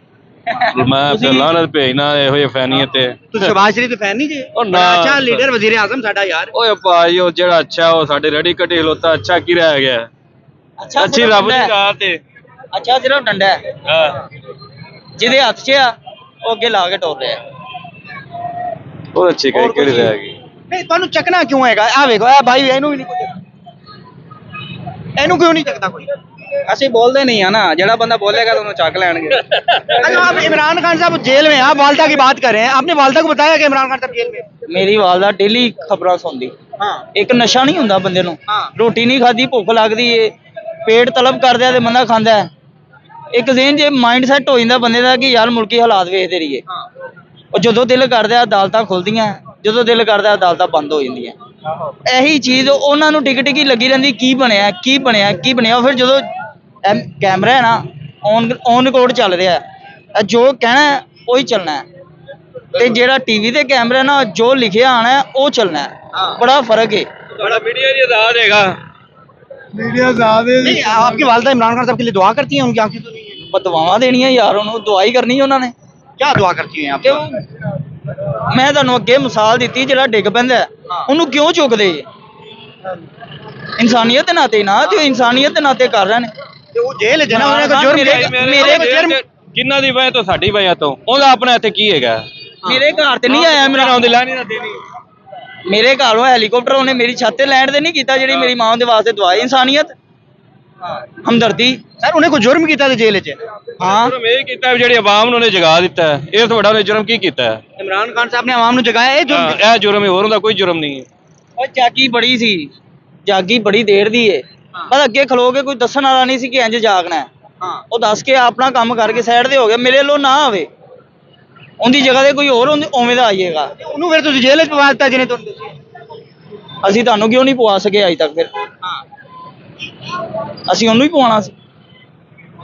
ਮੈਂ ਫਿਰ ਲਾਨਤ ਭੇਜਣਾ ਇਹੋ ਜਿਹੇ ਫੈਨੀਅਤ ਤੇ। ਤੁਸੀਂ ਸ਼ਬਾਜ਼ ਸ਼ਰੀਫ ਦੇ ਫੈਨ ਨਹੀਂ ਜੇ? ਉਹ ਨਾ। ਅੱਛਾ ਲੀਡਰ ਵਜ਼ੀਰ ਆਜ਼ਮ ਸਾਡਾ ਯਾਰ। ਓਏ ਭਾਈ ਉਹ ਜਿਹੜਾ ਅੱਛਾ ਉਹ ਸਾਡੇ ਰੈਡੀ ਕੱਟੀ ਖਲੋਤਾ, ਅੱਛਾ ਕੀ ਰਹਿ ਗਿਆ? ਅੱਛਾ ਅੱਛੀ ਰੱਬ ਦੀ ਰਾਹ ਤੇ। ਅੱਛਾ ਸਿਰਫ ਡੰਡਾ ਹੈ, ਹਾਂ, ਜਿਹਦੇ ਹੱਥ 'ਚ ਆ ਉਹ ਅੱਗੇ ਲਾ ਕੇ ਟੋਰ ਰਿਹਾ। ਉਹ ਅੱਛੀ ਕਿਹੜੀ ਰਹਿ ਗਈ? ਨਹੀਂ ਤੁਹਾਨੂੰ ਚੱਕਣਾ ਕਿਉਂ ਹੈਗਾ? ਆ ਵੇਖੋ ਇਹ ਭਾਈ ਇਹਨੂੰ ਵੀ ਨਹੀਂ ਕੁਝ, ਇਹਨੂੰ ਕਿਉਂ ਨਹੀਂ ਚੱਕਦਾ ਕੋਈ? ਅਸੀਂ ਬੋਲਦੇ नहीं है ना, जड़ा बंदा बोलेगा तो उन्हें चक लैणगे। अच्छा, आप इमरान खान साहब जेल में हैं, आप वालदा की बात कर रहे हैं, आपने वालदा को बताया कि इमरान खान साहब जेल में? मेरी वालदा डेली खबरां सुनदी। हाँ एक नशा नहीं हुंदा बंदे नूं, हाँ। रोटी नहीं खादी, भुख लगदी है, पेट तलब करदा ते बंदा खांदा है। एक ज़हन जे माइंड सैट हो जांदा बंदे दा कि यार मुल्की हालात वेखदे रहिए। और जदों दिल करदा अदालतां खुलदियां, जदों दिल करदा अदालतां बंद हो जांदियां। ਇਹੀ ਚੀਜ਼ ਉਹਨਾਂ ਨੂੰ ਟਿਕ ਟਿਕ ਹੀ ਲੱਗੀ ਰਹਿੰਦੀ, ਕੀ ਬਣਿਆ ਕੀ ਬਣਿਆ ਕੀ ਬਣਿਆ। ਫਿਰ ਜਦੋਂ ਕੈਮਰਾ ਹੈ ਨਾ ਔਨ ਰਿਕਾਰਡ ਚੱਲ ਰਿਹਾ ਹੈ, ਜੋ ਕਹਿਣਾ ਹੈ ਉਹੀ ਚੱਲਣਾ ਹੈ, ਤੇ ਜਿਹੜਾ ਟੀਵੀ ਤੇ ਕੈਮਰਾ ਨਾ ਜੋ ਲਿਖਿਆ ਆਣਾ ਹੈ ਉਹ ਚੱਲਣਾ ਹੈ। ਬੜਾ ਫਰਕ ਹੈ। बड़ा मीडिया जी आजाद हैगा। नहीं, आपकी वालदा इमरान खान साहब के लिए दुआ करती हैं? उनकी आंखें तो नहीं है? ਬਦਵਾਵਾਂ ਦੇਣੀਆਂ ਯਾਰ, ਉਹਨੂੰ ਦਵਾਈ ਕਰਨੀ ਉਹਨਾਂ ਨੇ। क्या दुआ करती हैं आप? ਕਿ ਮੈਂ ਤੁਹਾਨੂੰ ਅੱਗੇ ਮਿਸਾਲ ਦਿੱਤੀ, ਜਿਹੜਾ ਡਿੱਗ ਪੈਂਦਾ ਹੈ, ਉਹਨੂੰ ਕਿਉਂ ਚੁੱਕਦੇ? ਇਨਸਾਨੀਅਤ ਦੇ ਨਾਤੇ ਨਾ, ਤੇ ਇਨਸਾਨੀਅਤ ਦੇ ਨਾਤੇ ਕਰ ਰਹੇ ਨੇ। ਤੇ ਉਹ ਜੇਲ੍ਹ ਚ ਨਾ, ਉਹਨੇ ਕੋਈ ਜੁਰਮ ਮੇਰੇ ਕਿੰਨਾ ਦੀ ਵਜ੍ਹਾ ਤੋਂ ਸਾਡੀ ਵਜ੍ਹਾ ਤੋਂ ਉਹਦਾ ਆਪਣਾ ਇੱਥੇ ਕੀ ਹੈਗਾ? ਮੇਰੇ ਘਰ ਤੇ ਨਹੀਂ ਆਇਆ ਮੇਰਾ ਆਉਂਦੇ ਲੈਣੀ ਨਾ ਦੇਣੀ। ਮੇਰੇ ਘਰੋਂ ਹੈਲੀਕਾਪਟਰ ਉਹਨੇ ਮੇਰੀ ਛੱਤ ਤੇ ਲੈਂਡ ਤੇ ਨਹੀਂ ਕੀਤਾ, ਜਿਹੜੀ ਮੇਰੀ ਮਾਂ ਦੇ ਵਾਸਤੇ ਦੁਆ ਹੈ। ਇਨਸਾਨੀਅਤ, ਹਮਦਰਦੀ। सर उन्हें कोई जुर्म किया जेल च? ਹਾਂ, ਜੁਰਮ ਇਹ ਕੀਤਾ ਵੀ ਜਿਹੜੀ ਆਵਾਮ ਨੂੰ ਉਹਨੇ ਜਗਾ ਦਿੱਤਾ ਹੈ। ਇਹ ਤੋਂ ਵੱਡਾ ਉਹਨੇ ਜੁਰਮ ਕੀ ਕੀਤਾ ਹੈ? इमरान खान साहब ने आवाम ਨੂੰ ਜਗਾਇਆ, ਇਹ जुर्म? ਹਾਂ, ਇਹ ਜੁਰਮ ਹੀ, ਹੋਰ ਹੁੰਦਾ ਕੋਈ ਜੁਰਮ ਨਹੀਂ ਹੈ। ਉਹ ਜਾਗੀ ਬੜੀ ਸੀ, ਜਾਗੀ ਬੜੀ ਦੇਰ ਦੀ ਏ। ਬਸ ਅੱਗੇ ਖਲੋ ਕੇ ਕੋਈ ਦੱਸਣ ਵਾਲਾ ਨਹੀਂ ਸੀ ਕਿ ਇੰਜ ਜਾਗਣਾ ਹੈ। ਉਹ ਦੱਸ ਕੇ ਆਪਣਾ ਕੰਮ ਕਰਕੇ ਸਾਈਡ ਤੇ ਹੋ ਗਿਆ। ਮੇਰੇ ਵੱਲੋਂ ਨਾ ਆਵੇ, ਉਹਦੀ ਜਗ੍ਹਾ ਤੇ ਕੋਈ ਹੋਰ ਉਵੇਂ ਦਾ ਆਈਏਗਾ। ਉਹਨੂੰ ਫਿਰ ਤੁਸੀਂ ਜੇਲ੍ਹ ਚ ਪਵਾ ਦਿੱਤਾ ਜਿਹਨੇ ਤੁਹਾਨੂੰ ਦੱਸਿਆ? ਅਸੀਂ ਤੁਹਾਨੂੰ ਕਿਉਂ ਨਹੀਂ ਪਵਾ ਸਕੇ ਅਜੇ ਤੱਕ? ਫਿਰ ਅਸੀਂ ਉਹਨੂੰ ਹੀ ਪਵਾਉਣਾ ਸੀ।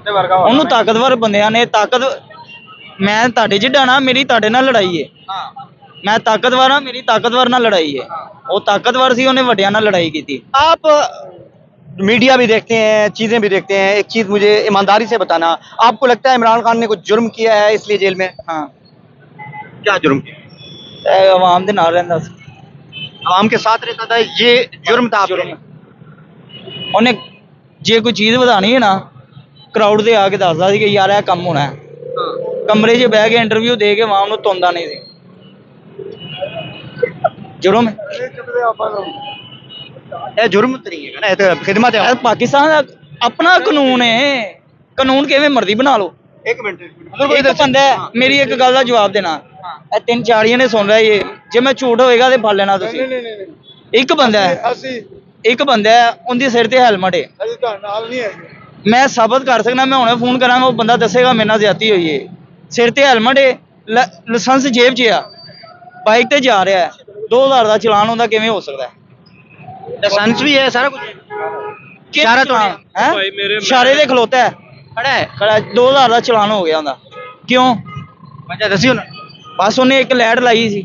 ਉਹਨੂੰ ਤਾਕਤਵਰ ਬੰਦਿਆਂ ਨੇ ਮੈਂ ਤੁਹਾਡੇ ਜਿੱਡਾ ਨਾ, ਮੇਰੀ ਤੁਹਾਡੇ ਨਾਲ ਲੜਾਈ ਏ। ਮੈਂ ਤਾਕਤਵਰ ਹਾਂ, ਮੇਰੀ ਤਾਕਤਵਰ ਨਾਲ ਲੜਾਈ ਹੈ। ਉਹ ਤਾਕਤਵਰ ਸੀ, ਉਹਨੇ ਵੱਡਿਆਂ ਨਾਲ ਲੜਾਈ ਕੀਤੀ। आप मीडिया भी देखते हैं, चीजें भी देखते हैं, एक चीज मुझे ईमानदारी से बताना, आपको लगता है इमरान खान ने कुछ जुर्म किया है इसलिए जेल में? ਹਾਂ, क्या जुर्म किया? ਇਹ ਆਵਾਮ ਦੇ ਨਾਲ ਰਹਿੰਦਾ ਸੀ। आवाम के साथ रहता था, ये जुर्म था आपके लिए? ਉਹਨੇ ਜੇ ਕੋਈ ਚੀਜ਼ ਵਧਾਣੀ ਹੈ ਨਾ, ਕਰਾਊਡ ਦੇ ਆ ਕੇ ਦੱਸਦਾ ਸੀ ਕਿ ਯਾਰ ਇਹ ਕੰਮ ਹੋਣਾ ਹੈ। ਕਮਰੇ 'ਚ ਬਹਿ ਕੇ ਇੰਟਰਵਿਊ ਦੇ ਕੇ ਆਵਾਮ ਨੂੰ ਤੁੰਦਾ ਨਹੀਂ ਸੀ। ਜੁਰਮ ਹੈ, ਇਹ जुर्म तो नहीं है ना, ये तो खिदमत है। ਇਹ ਪਾਕਿਸਤਾਨ ਦਾ ਆਪਣਾ ਕਾਨੂੰਨ ਹੈ। ਕਾਨੂੰਨ ਕਿਵੇਂ ਮਰਜ਼ੀ ਬਣਾ ਲਓ। एक मिनट ਇੱਕ ਬੰਦਾ ਹੈ, ਮੇਰੀ ਇੱਕ ਗੱਲ ਦਾ ਜਵਾਬ ਦੇਣਾ। ਇਹ 3-4 ਨੇ ਸੁਣ ਰਹੇ ਜੇ ਮੈਂ ਝੂਠ ਹੋਏਗਾ ਤੇ ਫੜ ਲੈਣਾ ਤੁਸੀਂ। ਇੱਕ ਬੰਦਾ ਹੈ, ਇੱਕ ਬੰਦਾ ਹੈ, ਉਹਦੀ ਸਿਰ ਤੇ ਹੈਲਮਟ ਹੈ। ਮੈਂ ਸਾਬਤ ਕਰ ਸਕਦਾ, ਮੈਂ ਹੁਣੇ ਫੋਨ ਕਰਾਂਗਾ, ਉਹ ਬੰਦਾ ਦੱਸੇਗਾ ਮੇਰੇ ਨਾਲ ਜ਼ਿਆਦਤੀ ਹੋਈ ਹੈ। ਸਿਰ ਤੇ ਹੈਲਮਟ ਹੈ, ਲਾਇਸੈਂਸ ਜੇਬ 'ਚ ਆ, ਬਾਈਕ ਤੇ ਜਾ ਰਿਹਾ ਹੈ, 2000 ਦਾ ਚਲਾਨ ਹੁੰਦਾ, ਕਿਵੇਂ ਹੋ ਸਕਦਾ? लाइसेंस भी है, सारा कुछ इशारा तो नहीं है? ਭਾਈ ਮੇਰੇ ਇਸ਼ਾਰੇ ਤੇ ਖਲੋਤਾ ਹੈ, ਖੜਾ 2000 ਦਾ ਚਲਾਨ ਹੋ ਗਿਆ ਹੁੰਦਾ। ਕਿਉਂ? वजह दसी ना। ਬਸ ਉਹਨੇ ਇੱਕ ਲੈਡ ਲਾਈ ਸੀ।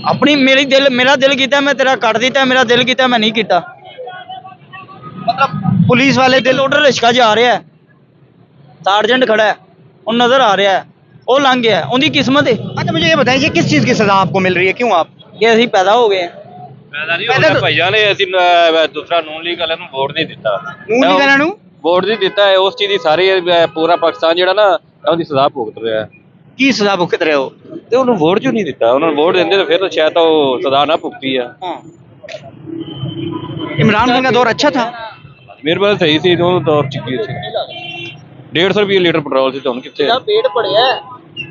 ਆਪਣੀ ਮੇਰਾ ਦਿਲ ਕੀਤਾ ਮੈਂ ਤੇਰਾ ਕੱਟ ਦਿੱਤਾ, ਮੇਰਾ ਦਿਲ ਕੀਤਾ ਮੈਂ ਨਹੀਂ ਕੀਤਾ। मतलब पुलिस वाले ਦਿਲ ਲੋਡਰ ਰਿਸ਼ਕਾ ਜਾ ਰਿਹਾ ਹੈ, ਸਾਰਜੈਂਟ खड़ा है, ਉਹ ਨਜ਼ਰ ਆ ਰਿਹਾ ਹੈ, ਉਹ ਲੰਘ ਗਿਆ, ਉਹਦੀ ਕਿਸਮਤ ਹੈ। अच्छा मुझे ये बताइए किस चीज की सजा आपको मिल रही है, क्यों आप? ਕਿ ਅਸੀਂ ਪੈਦਾ ਹੋ ਗਏ ਹਾਂ। ਪੈਦਾ ਨਹੀਂ ਹੋਇਆ ਭਾਈਆਂ ਨੇ। ਅਸੀਂ ਦੂਸਰਾ ਨੂਨ ਲੀਗ ਵਾਲਿਆਂ ਨੂੰ ਵੋਟ ਨਹੀਂ ਦਿੱਤਾ। ਨੂਨ ਲੀਗ ਵਾਲਿਆਂ ਨੂੰ ਵੋਟ ਨਹੀਂ ਦਿੱਤਾ ਹੈ। ਉਸ ਚੀਜ਼ ਦੀ ਸਾਰੀ ਪੂਰਾ ਪਾਕਿਸਤਾਨ ਜਿਹੜਾ ਨਾ ਉਹਦੀ ਸਜ਼ਾ ਭੁਗਤ ਰਿਹਾ ਹੈ। की सजा भुगत रहे हो? ਤੇ ਉਹਨੂੰ ਵੋਟ ਕਿਉਂ ਨਹੀਂ ਦਿੱਤਾ? ਉਹਨਾਂ ਨੂੰ ਵੋਟ ਦਿੰਦੇ ਤਾਂ ਫਿਰ ਤਾਂ ਸ਼ਾਇਦ ਉਹ ਸਜ਼ਾ ਨਾ ਭੁਗਤੀ ਆ। इमरान खान का दौर अच्छा था? ਮੇਰੇ ਬਾਰੇ ਸਹੀ ਸੀ, ਉਹ ਦੌਰ ਚ ਕੀ ਸੀ। 150 ਰੁਪਏ ਲੀਟਰ ਪੈਟਰੋਲ ਸੀ, ਤੁਹਾਨੂੰ ਕਿੱਥੇ? ਜਿਹੜਾ ਪੇਟ ਭੜਿਆ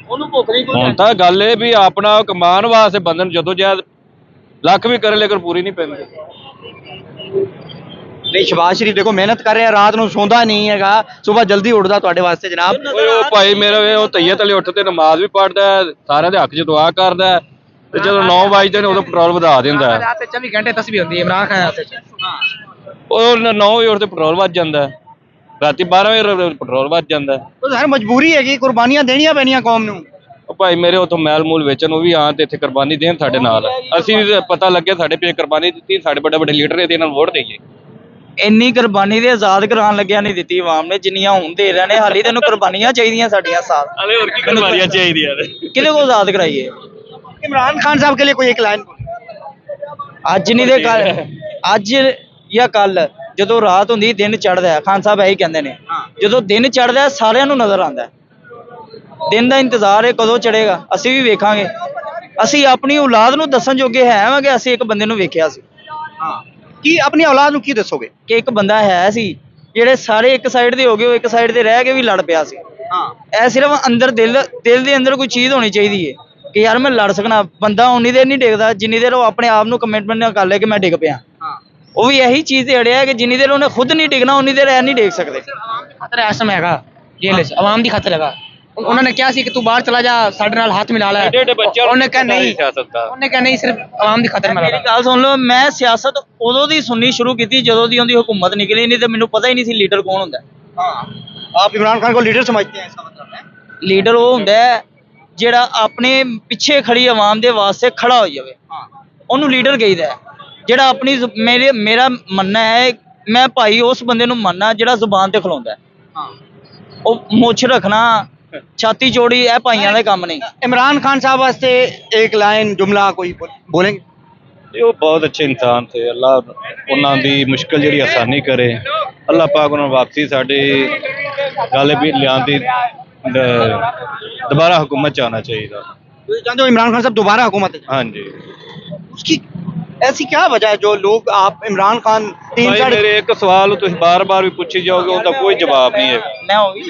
ਉਹਨੂੰ ਭੁੱਖ ਨਹੀਂ ਕੋਈ। ਹੁਣ ਤਾਂ ਗੱਲ ਇਹ ਵੀ ਆਪਣਾ ਕਮਾਉਣ ਵਾਸਤੇ ਬੰਦੇ ਨੂੰ ਜਦੋਂ ਜਦ ਲੱਖ ਵੀ ਕਰੇ ਲੇਕਿਨ ਪੂਰੀ ਨਹੀਂ ਪੈਂਦੀ। नहीं शहबाज शरीफ देखो मेहनत कर रहे हैं, रात ਨੂੰ ਸੌਂਦਾ ਨਹੀਂ ਹੈਗਾ, ਸਵੇਰ ਜਲਦੀ ਉੱਠਦਾ ਤੁਹਾਡੇ ਵਾਸਤੇ ਜਨਾਬ। ਓਏ ਉਹ ਭਾਈ ਮੇਰਾ ਵੇ ਉਹ ਤਈਅਤ ਵਾਲੇ ਉੱਠ ਤੇ ਨਮਾਜ਼ ਵੀ ਪੜ੍ਹਦਾ ਹੈ, ਸਾਰਿਆਂ ਦੇ ਹੱਕ 'ਚ ਦੁਆ ਕਰਦਾ ਹੈ, ਤੇ ਜਦੋਂ 9 ਵਜਦੇ ਨੇ ਉਦੋਂ ਪੈਟਰੋਲ ਵਧਾ ਦਿੰਦਾ ਹੈ। 24 घंटे तस्वीर होती है इमरान खान हाथ से। ਉਹ 9 ਵਜੇ ਉੱਠ ਤੇ ਪੈਟਰੋਲ ਵੱਧ ਜਾਂਦਾ ਹੈ, ਰਾਤੀ 12 ਵਜੇ ਪੈਟਰੋਲ ਵੱਧ ਜਾਂਦਾ ਹੈ। तो सर मजबूरी है कि कुर्बानियां देनियां पैनियां कौम ਨੂੰ। ਉਹ ਭਾਈ ਮੇਰੇ ਉਥੋਂ ਮੈਲ ਮੂਲ ਵੇਚਣ ਉਹ ਵੀ ਆਣ ਤੇ ਇੱਥੇ ਕੁਰਬਾਨੀ ਦੇਣ ਸਾਡੇ ਨਾਲ। ਅਸੀਂ ਵੀ ਪਤਾ ਲੱਗਿਆ ਸਾਡੇ ਪਿੱਛੇ ਕੁਰਬਾਨੀ ਦਿੱਤੀ, ਸਾਡੇ ਵੱਡੇ ਵੱਡੇ ਲੀਡਰ ਇਹਦੇ ਨਾਲ ਵੋਟ ਦੇਈਏ। ਇੰਨੀ ਕੁਰਬਾਨੀ ਦੇ ਆਜ਼ਾਦ ਕਰਾਉਣ ਲੱਗਿਆ ਨਹੀਂ ਦਿੱਤੀ ਆਵਾਮ ਨੇ ਜਿੰਨੀਆਂ ਹੁਣ ਦੇ ਰਹੇ ਨੇ। ਹਾਲੀ ਤੈਨੂੰ ਕੁਰਬਾਨੀਆਂ ਚਾਹੀਦੀਆਂ ਸਾਡੀਆਂ ਸਾਥ। ਹਲੇ ਹੋਰ ਕੀ ਕੁਰਬਾਨੀਆਂ ਚਾਹੀਦੀਆਂ ਨੇ? ਕਿਹਦੇ ਕੋਲ ਆਜ਼ਾਦ ਕਰਾਈਏ? इमरान खान साहब के लिए कोई एक लाइन ਅੱਜ ਨਹੀਂ ਤੇ ਕੱਲ, ਅੱਜ ਜਾਂ ਕੱਲ ਜਦੋਂ ਰਾਤ ਹੁੰਦੀ ਦਿਨ ਚੜ੍ਹਦਾ ਹੈ। ਖਾਨ ਸਾਹਿਬ ਇਹੀ ਕਹਿੰਦੇ ਨੇ, ਜਦੋਂ ਦਿਨ ਚੜ੍ਹਦਾ ਹੈ ਸਾਰਿਆਂ ਨੂੰ ਨਜ਼ਰ ਆਉਂਦਾ ਹੈ। ਦਿਨ ਦਾ ਇੰਤਜ਼ਾਰ ਹੈ ਕਦੋਂ ਚੜ੍ਹੇਗਾ, ਅਸੀਂ ਵੀ ਵੇਖਾਂਗੇ। ਅਸੀਂ ਆਪਣੀ ਔਲਾਦ ਨੂੰ ਦੱਸਣ ਜੋਗੇ ਹੈ ਕਿ ਅਸੀਂ ਇੱਕ ਬੰਦੇ ਨੂੰ ਵੇਖਿਆ ਸੀ। ਕੀ ਆਪਣੀ ਔਲਾਦ ਨੂੰ ਕੀ ਦੱਸੋਗੇ? ਕਿ ਇੱਕ ਬੰਦਾ ਹੈ ਸੀ ਜਿਹੜੇ ਸਾਰੇ ਇੱਕ ਸਾਈਡ ਦੇ ਹੋ ਗਏ, ਉਹ ਇੱਕ ਸਾਈਡ ਤੇ ਰਹਿ ਕੇ ਵੀ ਲੜ ਪਿਆ ਸੀ। ਹਾਂ, ਇਹ ਸਿਰਫ ਅੰਦਰ ਦਿਲ ਦੇ ਅੰਦਰ ਕੋਈ ਚੀਜ਼ ਹੋਣੀ ਚਾਹੀਦੀ ਹੈ ਕਿ ਯਾਰ ਮੈਂ ਲੜ ਸਕਣਾ। ਬੰਦਾ ਉਨੀ ਦੇਰ ਨਹੀਂ ਡਿੱਗਦਾ ਜਿੰਨੀ ਦੇਰ ਉਹ ਆਪਣੇ ਆਪ ਨੂੰ ਕਮਿਟਮੈਂਟ ਨਾਲ ਕਰ ਲੇ ਕਿ ਮੈਂ ਡਿੱਗ ਪਿਆ। ਹਾਂ, ਉਹ ਵੀ ਇਹੀ ਚੀਜ਼ ਤੇ ਅੜਿਆ ਕਿ ਜਿੰਨੀ ਦੇਰ ਉਹਨੇ ਖੁਦ ਨਹੀਂ ਡਿੱਗਣਾ ਉਨੀ ਦੇਰ ਇਹ ਨਹੀਂ ਡਿੱਗ ਸਕਦੇ। ਖਤਰਾ ਇਸ ਸਮੇਂ ਹੈਗਾ ਜੇਲ੍ਹ 'ਚ ਆਵਾਮ ਦੀ ਖਾਤਰ ਹੈਗਾ। ਉਹਨਾਂ ਨੇ ਕਿਹਾ ਸੀ ਕਿ ਤੂੰ ਬਾਹਰ ਚਲਾ ਜਾ, ਸਾਡੇ ਨਾਲ ਹੱਥ ਮਿਲਾ ਲੈ। ਉਹਨੇ ਕਿਹਾ ਨਹੀਂ, ਉਹਨੇ ਕਿਹਾ ਨਹੀਂ, ਸਿਰਫ ਆਵਾਮ ਦੀ ਖਾਤਰ ਮਿਲਾ ਮੇਰੀ ਗੱਲ ਸੁਣ ਲਓ, ਮੈਂ ਸਿਆਸਤ ਉਦੋਂ ਦੀ ਸੁਣਨੀ ਸ਼ੁਰੂ ਕੀਤੀ ਜਦੋਂ ਦੀ ਉਹਦੀ हुकूमत ਨਿਕਲੀ, ਨਹੀਂ ਤੇ ਮੈਨੂੰ ਪਤਾ ਹੀ ਨਹੀਂ ਸੀ ਲੀਡਰ ਕੌਣ ਹੁੰਦਾ। हाँ, आप इमरान खान को लीडर समझते हैं, इसका मतलब है? ਲੀਡਰ ਉਹ ਹੁੰਦਾ ਹੈ ਜਿਹੜਾ ਆਪਣੇ ਪਿੱਛੇ ਖੜੀ ਆਵਾਮ ਦੇ ਵਾਸਤੇ ਖੜਾ ਹੋ ਜਾਵੇ, ਉਹਨੂੰ ਲੀਡਰ ਕਹੀਦਾ ਹੈ। ਜਿਹੜਾ ਆਪਣੀ ਮੇਰਾ ਮੰਨਣਾ ਹੈ, ਮੈਂ ਭਾਈ ਉਸ ਬੰਦੇ ਨੂੰ ਮੰਨਣਾ ਜਿਹੜਾ ਜ਼ੁਬਾਨ ਤੇ ਖਲੋਂਦਾ ਹੈ। ਉਹ ਮੁੱਛ ਰੱਖਣਾ, ਛਾਤੀ ਚੋੜੀ, ਇਹ ਭਾਈਆਂ ਦੇ ਕੰਮ ਨਹੀਂ। इमरान खान साहब वास्ते एक लाइन जुमला कोई बोलेंगे? ਇਹ ਉਹ ਬਹੁਤ ਅੱਛੇ ਇਨਸਾਨ ਥੇ। ਅੱਲਾ ਉਹਨਾਂ ਦੀ ਮੁਸ਼ਕਲ ਜਿਹੜੀ ਆਸਾਨੀ ਕਰੇ। ਅੱਲਾ ਪਾਕ ਉਹਨਾਂ ਨੂੰ ਵਾਪਸੀ ਸਾਡੀ ਗੱਲ ਵੀ ਲਿਆਉਣ ਦੀ दोबारा हुकूमत च आना चाहिए था। तो ये चाहते हो इमरान खान साहब दोबारा हुकूमत है? हाँ जी। उसकी ऐसी क्या वजह है जो लोग आप इमरान खान भाई मेरे एक सवाल तुम बार बार भी पूछी जाओगे, उनका कोई जवाब नहीं है। ਮੈਂ ਉਹ ਵੀ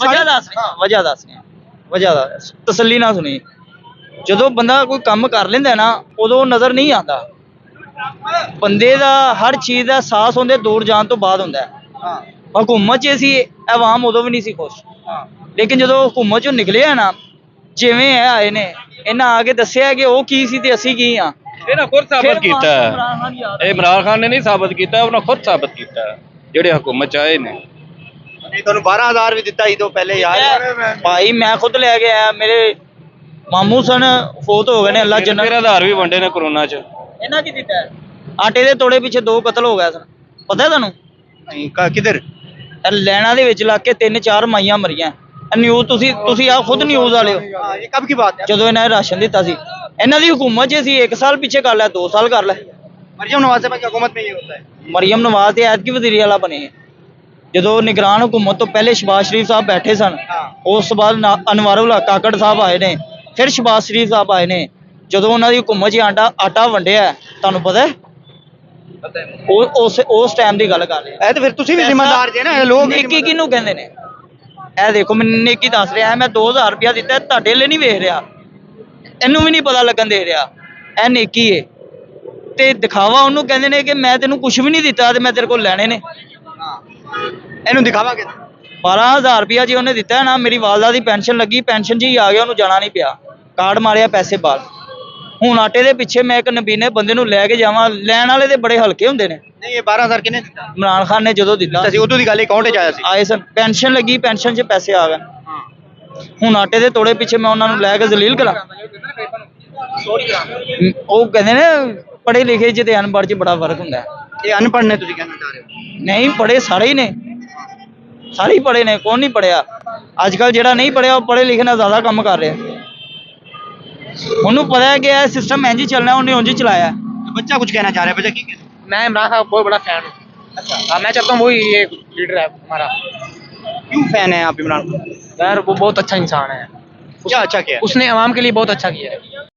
ਵਜ੍ਹਾ ਦੱਸ ਰਿਹਾ, ਵਜ੍ਹਾ ਦਾ ਤਸੱਲੀ ਨਾ ਸੁਣੀ। ਜਦੋਂ ਬੰਦਾ ਕੋਈ ਕੰਮ ਕਰ ਲੈਂਦਾ ਨਾ, ਉਦੋਂ ਨਜ਼ਰ ਨਹੀਂ ਆਉਂਦਾ। ਬੰਦੇ ਦਾ ਹਰ ਚੀਜ਼ ਦਾ ਅਹਿਸਾਸ ਹੁੰਦੇ ਦੂਰ ਜਾਣ ਤੋਂ ਬਾਅਦ ਹੁੰਦਾ ਹੈ। ਹਕੂਮਤ 'ਚ ਸੀ, ਆਵਾਮ ਉਦੋਂ ਵੀ ਨਹੀਂ ਸੀ ਖੁਸ਼। ਲੇਕਿਨ ਜਦੋਂ ਹਕੂਮਤ 'ਚੋਂ ਨਿਕਲੇ ਆ ਨਾ, ਜਿਵੇਂ ਇਹ ਆਏ ਨੇ, ਇਹਨਾਂ ਆ ਕੇ ਦੱਸਿਆ ਕਿ ਉਹ ਕੀ ਸੀ ਤੇ ਅਸੀਂ ਕੀ ਆ। ਇਹਨਾਂ ਖੁਦ ਸਾਬਤ ਕੀਤਾ ਹੈ। ਇਹ ਇਮਰਾਨ ਖਾਨ ਨੇ ਨਹੀਂ ਸਾਬਤ ਕੀਤਾ, ਉਹਨਾਂ ਖੁਦ ਸਾਬਤ ਕੀਤਾ ਹੈ ਜਿਹੜੇ ਹਕੂਮਤ 'ਚ ਆਏ ਨੇ। ਤੁਹਾਨੂੰ 12,000 ਵੀ ਦਿੱਤਾ ਸੀ ਤੋਂ ਪਹਿਲੇ ਯਾਰ। ਭਾਈ ਮੈਂ ਖੁਦ ਲੈ ਕੇ ਆਇਆ, ਮੇਰੇ ਮਾਮੂ ਸਨ ਫੌਤ ਹੋ ਗਏ ਨੇ, ਅੱਲਾ ਜੰਨਤ। ਮੇਰੇ ਆਧਾਰ ਵੀ ਵੰਡੇ ਨੇ ਕਰੋਨਾ 'ਚ। ਇਹਨਾਂ ਕੀ ਦਿੱਤਾ? ਆਟੇ ਦੇ ਤੋੜੇ ਪਿੱਛੇ 2 ਕਤਲ ਹੋ ਗਏ ਸਨ, ਪਤਾ ਤੁਹਾਨੂੰ? ਕਿਧਰ? ਲੈਣਾ ਦੇ ਵਿੱਚ ਲੱਗ ਕੇ 3-4 ਮਾਈਆਂ ਮਰੀਆਂ। ਨਿਊਜ਼ ਤੁਸੀਂ ਆ ਖੁਦ ਨਿਊਜ਼ ਵਾਲੇ ਹੋ। ਇਹ ਕਬ ਕੀ ਬਾਤ ਹੈ? ਜਦੋਂ ਇਹਨਾਂ ਨੇ ਰਾਸ਼ਨ ਦਿੱਤਾ ਸੀ, ਇਹਨਾਂ ਦੀ ਹਕੂਮਤ 'ਚ ਸੀ। 1 ਸਾਲ ਪਿੱਛੇ ਕਰ ਲੈ, 2 ਸਾਲ ਕਰ ਲੈ। मरियम नवाज साहब की हुकूमत में ये होता है। ਮਰੀਮ ਨਵਾਜ਼ ਤੇ ਐਤਕੀ ਵਜ਼ੀਰ ਆਲਾ ਬਣੇ। ਜਦੋਂ ਨਿਗਰਾਨ ਹਕੂਮਤ ਤੋਂ ਪਹਿਲੇ ਸ਼ਬਾਜ਼ ਸ਼ਰੀਫ ਸਾਹਿਬ ਬੈਠੇ ਸਨ, ਉਸ ਤੋਂ ਬਾਅਦ ਅਨਵਾਰੁਲ ਹਕ ਕਾਕੜ ਸਾਹਿਬ ਆਏ ਨੇ, ਫਿਰ ਸ਼ਬਾਜ਼ ਸ਼ਰੀਫ ਸਾਹਿਬ ਆਏ ਨੇ। ਜਦੋਂ ਉਹਨਾਂ ਦੀ ਹਕੂਮਤ 'ਚ ਆਟਾ ਵੰਡਿਆ, ਤੁਹਾਨੂੰ ਪਤਾ ਹੈ? ਉਸ ਟਾਈਮ ਦੀ ਗੱਲ ਕਰ ਰਿਹਾ। ਇਹ ਤਾਂ ਫਿਰ ਤੁਸੀਂ ਵੀ ਜ਼ਿੰਮੇਦਾਰ ਜੇ ਨਾ। ਇਹ ਲੋਕ ਨੇਕੀ ਕਿਹਨੂੰ ਕਹਿੰਦੇ ਨੇ? ਇਹ ਦੇਖੋ, ਮੈਨੂੰ ਨੇਕੀ ਦੱਸ ਰਿਹਾ, ਮੈਂ 2000 ਰੁਪਇਆ ਦਿੱਤਾ, ਤੁਹਾਡੇ ਲਈ ਨਹੀਂ ਵੇਖ ਰਿਹਾ, ਇਹਨੂੰ ਵੀ ਨਹੀਂ ਪਤਾ ਲੱਗਣ ਦੇ ਰਿਹਾ। ਇਹ ਨੇਕੀ ਏ ਤੇ ਦਿਖਾਵਾ ਉਹਨੂੰ ਕਹਿੰਦੇ ਨੇ ਕਿ ਮੈਂ ਤੈਨੂੰ ਕੁਝ ਵੀ ਨਹੀਂ ਦਿੱਤਾ ਤੇ ਮੈਂ ਤੇਰੇ ਕੋਲ ਲੈਣੇ ਨੇ। ਇਹਨੂੰ ਦਿਖਾਵਾ ਕਿ 12,000 ਰੁਪਇਆ ਜੀ ਉਹਨੇ ਦਿੱਤਾ ਨਾ। ਮੇਰੀ ਵਾਲਦਾ ਦੀ ਪੈਨਸ਼ਨ ਲੱਗੀ, ਪੈਨਸ਼ਨ 'ਚ ਹੀ ਆ ਗਿਆ, ਉਹਨੂੰ ਜਾਣਾ ਨਹੀਂ ਪਿਆ, ਕਾਰਡ ਮਾਰਿਆ ਪੈਸੇ ਬਾਲ। ਹੁਣ ਆਟੇ ਦੇ ਪਿੱਛੇ ਮੈਂ ਇੱਕ ਨਬੀਨੇ ਬੰਦੇ ਨੂੰ ਲੈ ਕੇ ਜਾਵਾਂ, ਲੈਣ ਵਾਲੇ ਤੇ ਬੜੇ ਹਲਕੇ ਹੁੰਦੇ ਨੇ। ਨਹੀਂ, ਇਹ 12,000 ਕਿਹਨੇ ਦਿੱਤਾ? ਇਮਰਾਨ ਖਾਨ ਨੇ ਜਦੋਂ ਦਿੱਤਾ ਸੀ ਉਦੋਂ ਦੀ ਗੱਲ ਅਕਾਊਂਟ 'ਚ ਆਇਆ ਸੀ। ਆਏ ਸਨ, ਪੈਨਸ਼ਨ ਲੱਗੀ, ਪੈਨਸ਼ਨ 'ਚ ਪੈਸੇ ਆ ਗਏ। ਹੁਣ ਆਟੇ ਦੇ ਤੋੜੇ ਪਿੱਛੇ ਮੈਂ ਉਹਨਾਂ ਨੂੰ ਲੈ ਕੇ ਜ਼ਲੀਲ ਕਰਾਂ? ਉਹ ਕਹਿੰਦੇ ਨੇ ਪੜ੍ਹੇ ਲਿਖੇ 'ਚ ਤੇ ਅਨਪੜ੍ਹ 'ਚ ਬੜਾ ਫਰਕ ਹੁੰਦਾ ਹੈ। ਇਹ ਅਨਪੜ੍ਹ ਨੇ ਤੁਸੀਂ ਕਹਿਣਾ ਚਾਹ ਰਹੇ ਹੋ? ਨਹੀਂ, ਪੜ੍ਹੇ ਸਾਰੇ ਹੀ ਨੇ, ਸਾਰੇ ਹੀ ਪੜ੍ਹੇ ਨੇ, ਕੌਣ ਨਹੀਂ ਪੜ੍ਹਿਆ? ਅੱਜ ਕੱਲ੍ਹ ਜਿਹੜਾ ਨਹੀਂ ਪੜ੍ਹਿਆ ਉਹ ਪੜ੍ਹੇ ਲਿਖੇ ਨਾਲ ਜ਼ਿਆਦਾ ਕੰਮ ਕਰ ਰਿਹਾ। ਉਹਨੂੰ ਪਤਾ ਹੈ ਕਿ ਇਹ ਸਿਸਟਮ ਇੰਝ ਹੀ ਚੱਲਣਾ, ਉਹਨੇ ਉਂਝ ਹੀ ਚਲਾਇਆ। बच्चा कुछ कहना चाह रहा है, बच्चा की कहना? मैं इमरान खान का बहुत बड़ा फैन हूँ। अच्छा, मैं चाहता हूँ वही ये लीडर है हमारा। क्यों फैन है आप इमरान खान? यार वो बहुत अच्छा इंसान है। क्या अच्छा किया? उसने आवाम के लिए बहुत अच्छा किया है।